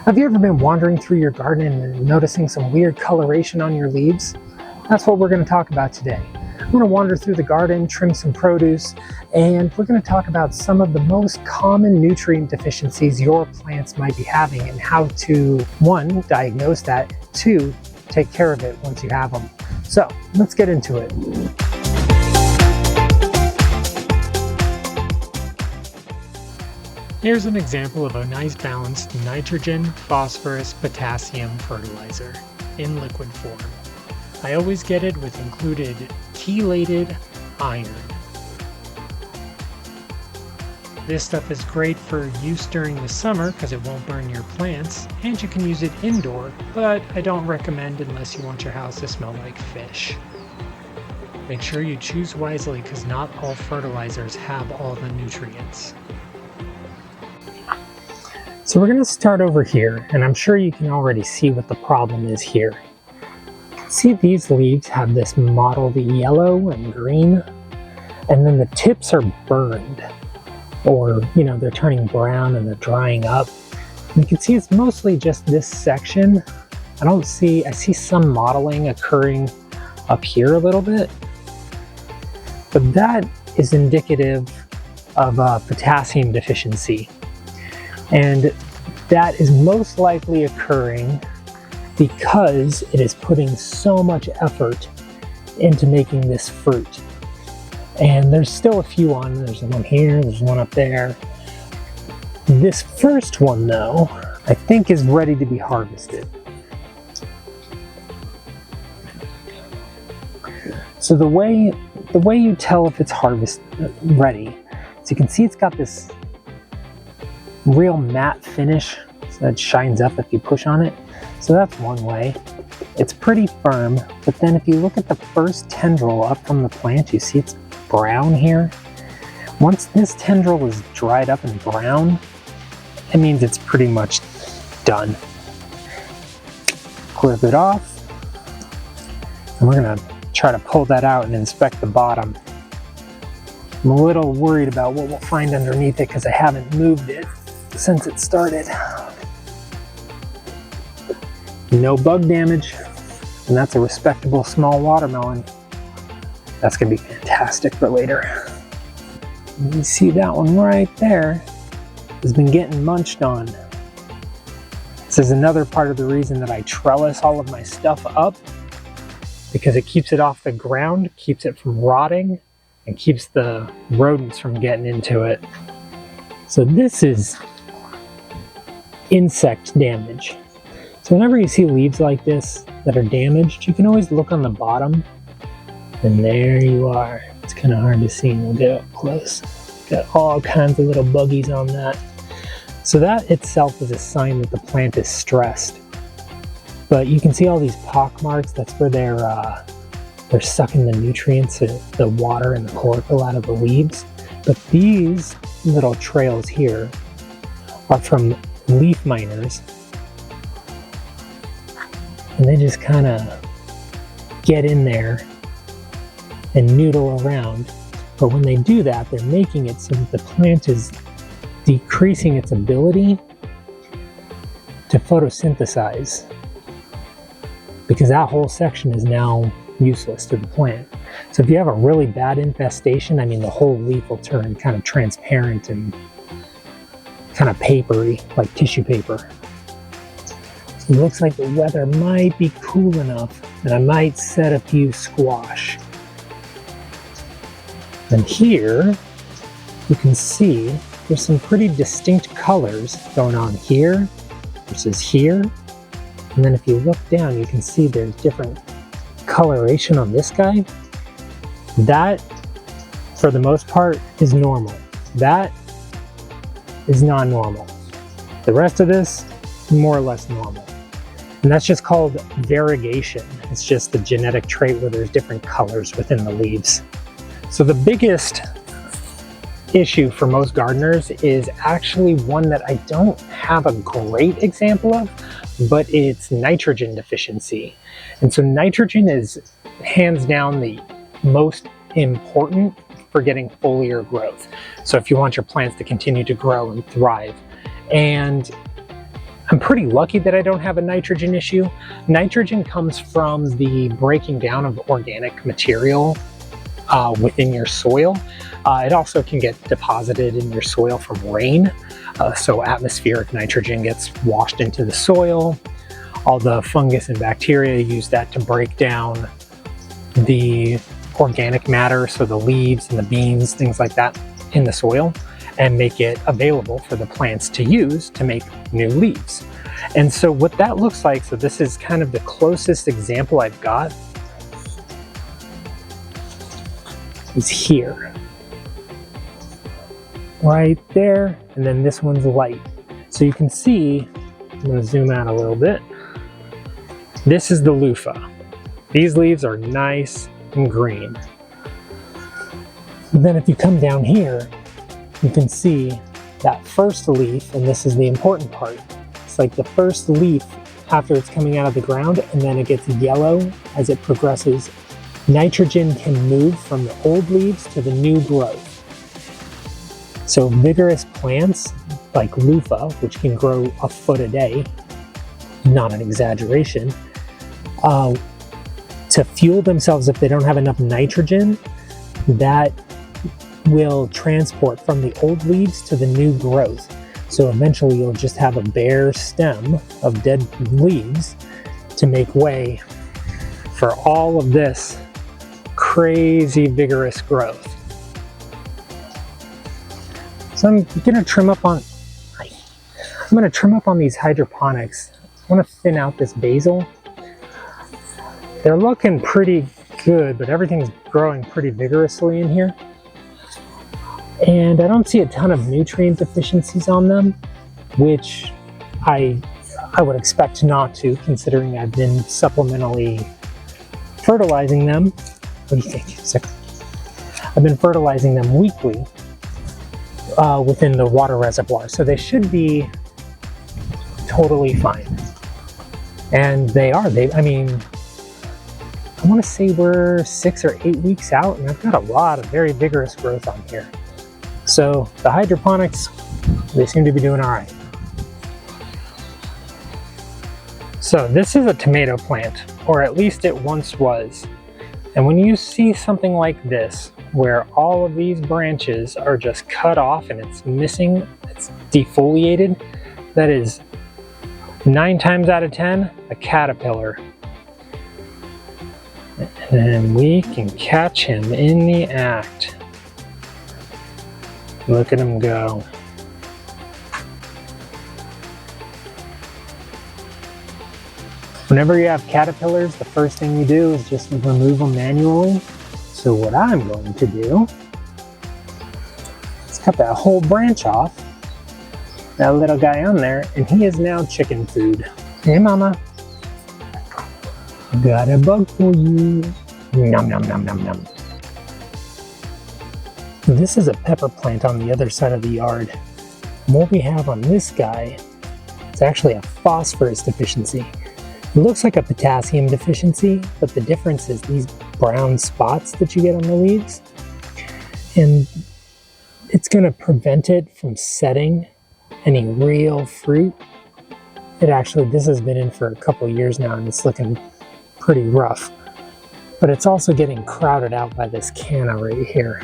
Have you ever been wandering through your garden and noticing some weird coloration on your leaves? That's what we're going to talk about today. I'm going to wander through the garden, trim some produce, and we're going to talk about some of the most common nutrient deficiencies your plants might be having and how to, 1, diagnose that, 2, take care of it once you have them. So let's get into it. Here's an example of a nice balanced nitrogen, phosphorus, potassium fertilizer in liquid form. I always get it with included chelated iron. This stuff is great for use during the summer because it won't burn your plants, and you can use it indoor, but I don't recommend unless you want your house to smell like fish. Make sure you choose wisely because not all fertilizers have all the nutrients. So we're going to start over here, and I'm sure you can already see what the problem is here. See, these leaves have this mottled yellow and green, and then the tips are burned, or they're turning brown and they're drying up. And you can see it's mostly just this section. I see some mottling occurring up here a little bit, but that is indicative of potassium deficiency. And that is most likely occurring because it is putting so much effort into making this fruit. And there's still a few on. There's one here, there's one up there. This first one, though, I think is ready to be harvested. So the way you tell if it's ready, so you can see it's got this real matte finish that shines up if you push on it. So that's one way. It's pretty firm, but then if you look at the first tendril up from the plant, you see it's brown here. Once this tendril is dried up and brown, it means it's pretty much done. Clip it off, and we're gonna try to pull that out and inspect the bottom. I'm a little worried about what we'll find underneath it because I haven't moved it since it started. No bug damage, and that's a respectable small watermelon. That's gonna be fantastic for later. You see that one right there has been getting munched on. This is another part of the reason that I trellis all of my stuff up, because it keeps it off the ground, keeps it from rotting, and keeps the rodents from getting into it. So this is insect damage. So whenever you see leaves like this that are damaged, you can always look on the bottom, and there you are. It's kind of hard to see, and we'll get up close. Got all kinds of little buggies on that. So that itself is a sign that the plant is stressed. But you can see all these pock marks. That's where they're sucking the nutrients, the water and the chlorophyll out of the leaves. But these little trails here are from leaf miners, and they just kind of get in there and noodle around. But when they do that, they're making it so that the plant is decreasing its ability to photosynthesize, because that whole section is now useless to the plant. So if you have a really bad infestation, the whole leaf will turn kind of transparent and kind of papery, like tissue paper. So it looks like the weather might be cool enough that I might set a few squash. And here you can see there's some pretty distinct colors going on here versus here. And then if you look down, you can see there's different coloration on this guy. That, for the most part, is normal. That is non-normal. The rest of this, more or less normal. And that's just called variegation. It's just the genetic trait where there's different colors within the leaves. So the biggest issue for most gardeners is actually one that I don't have a great example of, but it's nitrogen deficiency. And so nitrogen is hands down the most important for getting foliar growth. So if you want your plants to continue to grow and thrive. And I'm pretty lucky that I don't have a nitrogen issue. Nitrogen comes from the breaking down of organic material within your soil. It also can get deposited in your soil from rain. So atmospheric nitrogen gets washed into the soil. All the fungus and bacteria use that to break down the organic matter, so the leaves and the beans, things like that, in the soil, and make it available for the plants to use to make new leaves. And so what that looks like, so this is kind of the closest example I've got, is here. Right there, and then this one's light. So you can see, I'm going to zoom out a little bit. This is the loofah. These leaves are nice and green. But then if you come down here, you can see that first leaf, and this is the important part. It's like the first leaf after it's coming out of the ground, and then it gets yellow as it progresses. Nitrogen can move from the old leaves to the new growth. So vigorous plants like loofah, which can grow a foot a day, not an exaggeration, to fuel themselves if they don't have enough nitrogen, that will transport from the old leaves to the new growth. So eventually you'll just have a bare stem of dead leaves to make way for all of this crazy vigorous growth. So I'm gonna trim up on these hydroponics. I want to thin out this basil. They're looking pretty good, but everything's growing pretty vigorously in here. And I don't see a ton of nutrient deficiencies on them, which I would expect not to, considering I've been supplementally fertilizing them. What do you think? I've been fertilizing them weekly within the water reservoir, so they should be totally fine. And they are. I mean, I want to say we're 6 or 8 weeks out, and I've got a lot of very vigorous growth on here. So the hydroponics, they seem to be doing all right. So this is a tomato plant, or at least it once was. And when you see something like this, where all of these branches are just cut off and it's missing, it's defoliated, that is 9 times out of 10 a caterpillar. And we can catch him in the act. Look at him go. Whenever you have caterpillars, the first thing you do is just remove them manually. So what I'm going to do is cut that whole branch off, that little guy on there, and he is now chicken food. Hey mama, got a bug for you. Nom nom nom nom nom. This is a pepper plant on the other side of the yard. And what we have on this guy is actually a phosphorus deficiency. It looks like a potassium deficiency, but the difference is these brown spots that you get on the leaves. And it's going to prevent it from setting any real fruit. This has been in for a couple years now, and it's looking pretty rough. But it's also getting crowded out by this canna right here.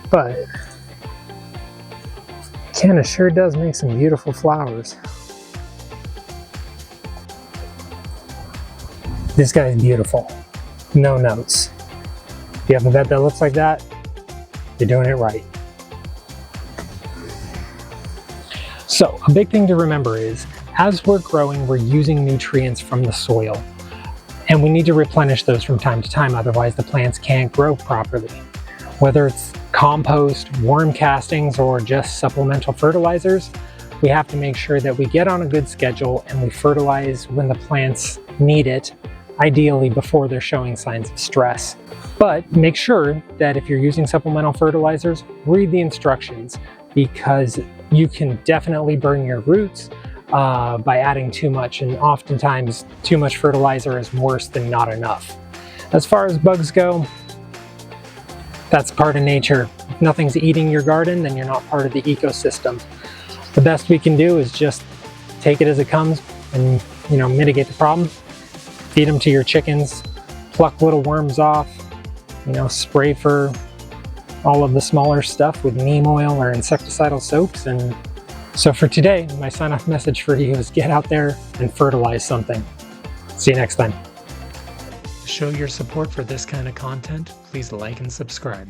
But canna sure does make some beautiful flowers. This guy is beautiful. No notes. If you have a bed that looks like that, you're doing it right. So a big thing to remember is, as we're growing, we're using nutrients from the soil. And we need to replenish those from time to time, otherwise the plants can't grow properly. Whether it's compost, worm castings, or just supplemental fertilizers, we have to make sure that we get on a good schedule and we fertilize when the plants need it, ideally before they're showing signs of stress. But make sure that if you're using supplemental fertilizers, read the instructions, because you can definitely burn your roots by adding too much, and oftentimes too much fertilizer is worse than not enough. As far as bugs go, that's part of nature. If nothing's eating your garden, then you're not part of the ecosystem. The best we can do is just take it as it comes and, mitigate the problem. Feed them to your chickens, pluck little worms off, spray for all of the smaller stuff with neem oil or insecticidal soaps. And so for today, my sign-off message for you is get out there and fertilize something. See you next time. To show your support for this kind of content, please like and subscribe.